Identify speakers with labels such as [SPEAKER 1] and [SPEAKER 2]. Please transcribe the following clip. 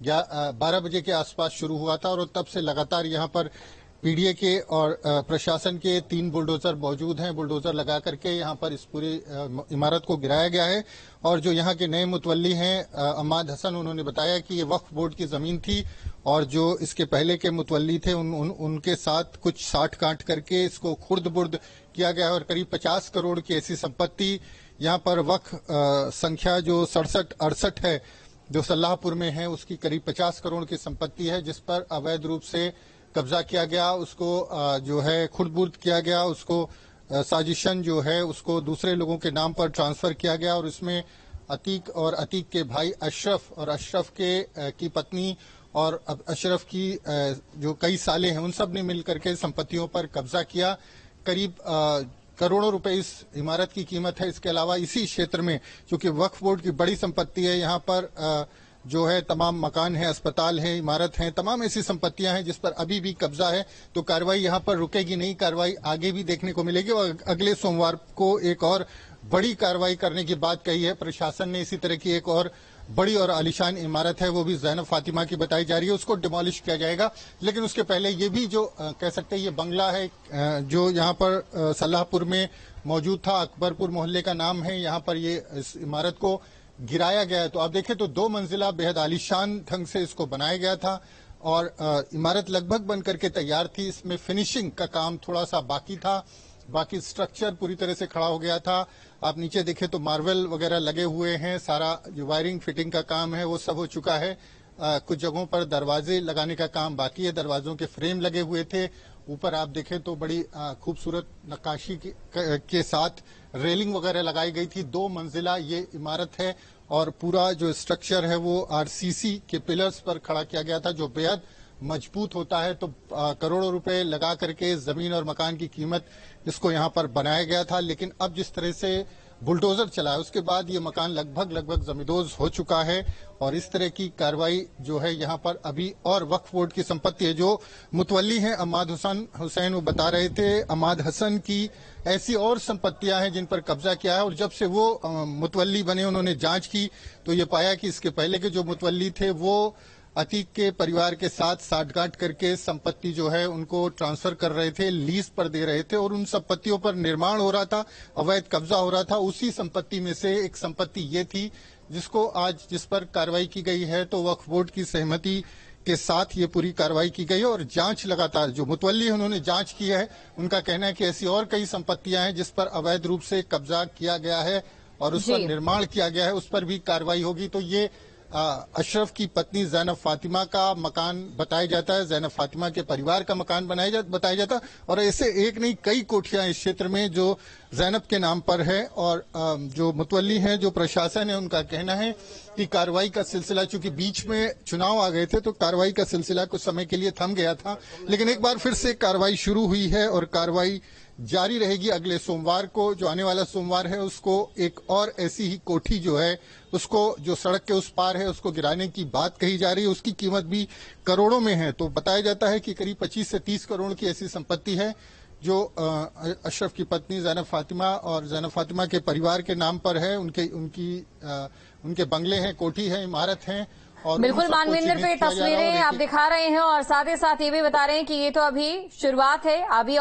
[SPEAKER 1] 12 बजे के आसपास शुरू हुआ था और तब से लगातार यहाँ पर पीडीए के और प्रशासन के 3 बुलडोजर मौजूद हैं। बुलडोजर लगा करके यहाँ पर इस पूरी इमारत को गिराया गया है। और जो यहाँ के नए मुतवल्ली हैं अमाद हसन, उन्होंने बताया कि ये वक्फ बोर्ड की जमीन थी और जो इसके पहले के मुतवल्ली थे उनके साथ कुछ साठ काट करके इसको खुर्द बुर्द किया गया है और करीब 50 करोड़ की ऐसी संपत्ति यहाँ पर वक्फ संख्या जो 67-68 है जो सल्लाहपुर में है, उसकी करीब 50 करोड़ की संपत्ति है जिस पर अवैध रूप से कब्जा किया गया, उसको जो है खुर्द-बुर्द किया गया, उसको साजिशन जो है उसको दूसरे लोगों के नाम पर ट्रांसफर किया गया। और इसमें अतीक और अतीक के भाई अशरफ और अशरफ की पत्नी और अशरफ की जो कई साले हैं उन सब ने मिलकर के संपत्तियों पर कब्जा किया। करीब करोड़ों रुपए इस इमारत की कीमत है। इसके अलावा इसी क्षेत्र में चूंकि वक्फ बोर्ड की बड़ी संपत्ति है, यहाँ पर जो है तमाम मकान है, अस्पताल है, इमारत है, तमाम ऐसी संपत्तियां हैं जिस पर अभी भी कब्जा है। तो कार्रवाई यहाँ पर रुकेगी नहीं, कार्रवाई आगे भी देखने को मिलेगी और अगले सोमवार को एक और बड़ी कार्रवाई करने की बात कही है प्रशासन ने। इसी तरह की एक और बड़ी और आलीशान इमारत है, वो भी ज़ैनब फातिमा की बताई जा रही है, उसको डिमोलिश किया जाएगा। लेकिन उसके पहले ये भी जो कह सकते हैं ये बंगला है जो यहाँ पर सल्लाहपुर में मौजूद था, अकबरपुर मोहल्ले का नाम है, यहाँ पर ये इस इमारत को गिराया गया है। तो आप देखें तो 2 मंजिला बेहद आलीशान ढंग से इसको बनाया गया था और इमारत लगभग बन करके तैयार थी। इसमें फिनिशिंग का काम थोड़ा सा बाकी था, बाकी स्ट्रक्चर पूरी तरह से खड़ा हो गया था। आप नीचे देखें तो मार्बल वगैरह लगे हुए हैं, सारा जो वायरिंग फिटिंग का काम है वो सब हो चुका है। कुछ जगहों पर दरवाजे लगाने का काम बाकी है, दरवाजों के फ्रेम लगे हुए थे। ऊपर आप देखें तो बड़ी खूबसूरत नक्काशी के साथ रेलिंग वगैरह लगाई गई थी। 2 मंजिला ये इमारत है और पूरा जो स्ट्रक्चर है वो आरसीसी के पिलर्स पर खड़ा किया गया था जो बेहद मजबूत होता है। तो करोड़ों रुपए लगा करके जमीन और मकान की कीमत इसको यहाँ पर बनाया गया था। लेकिन अब जिस तरह से बुलडोजर चला है उसके बाद ये मकान लगभग जमींदोज हो चुका है और इस तरह की कार्रवाई जो है यहाँ पर अभी और वक्फ बोर्ड की संपत्ति है। जो मुतवल्ली हैं अमाद हुसैन वो बता रहे थे अमाद हसन की ऐसी और संपत्तियां हैं जिन पर कब्जा किया है और जब से वो मुतवल्ली बने उन्होंने जांच की तो ये पाया कि इसके पहले के जो मुतवल्ली थे वो अतीक के परिवार के साथ साठगांठ करके संपत्ति जो है उनको ट्रांसफर कर रहे थे, लीज पर दे रहे थे और उन संपत्तियों पर निर्माण हो रहा था, अवैध कब्जा हो रहा था। उसी संपत्ति में से एक संपत्ति ये थी जिसको आज जिस पर कार्रवाई की गई है। तो वक्फ बोर्ड की सहमति के साथ ये पूरी कार्रवाई की गई है और जांच लगातार जो मुतवल्ली है उन्होंने जांच की है। उनका कहना है कि ऐसी और कई संपत्तियां हैं जिस पर अवैध रूप से कब्जा किया गया है और उस पर निर्माण किया गया है, उस पर भी कार्रवाई होगी। तो ये अशरफ की पत्नी ज़ैनब फातिमा का मकान बताया जाता है, ज़ैनब फातिमा के परिवार का मकान बताया जाता है और ऐसे एक नहीं कई कोठियां इस क्षेत्र में जो ज़ैनब के नाम पर है। और जो मुतवल्ली हैं, जो प्रशासन है, उनका कहना है कि कार्रवाई का सिलसिला चूंकि बीच में चुनाव आ गए थे तो कार्रवाई का सिलसिला कुछ समय के लिए थम गया था, लेकिन एक बार फिर से कार्रवाई शुरू हुई है और कार्रवाई जारी रहेगी। अगले सोमवार को जो आने वाला सोमवार है उसको एक और ऐसी ही कोठी जो है उसको जो सड़क के उस पार है उसको गिराने की बात कही जा रही है। उसकी कीमत भी करोड़ों में है। तो बताया जाता है कि करीब 25 से 30 करोड़ की ऐसी संपत्ति है जो अशरफ की पत्नी ज़ैनब फातिमा और ज़ैनब फातिमा के परिवार के नाम पर है। उनके बंगले हैं, कोठी है, इमारत है। और
[SPEAKER 2] बिल्कुल मानवेंद्र पे तस्वीरें आप दिखा रहे हैं और साथ ही साथ ये भी बता रहे हैं कि ये तो अभी शुरुआत है, अभी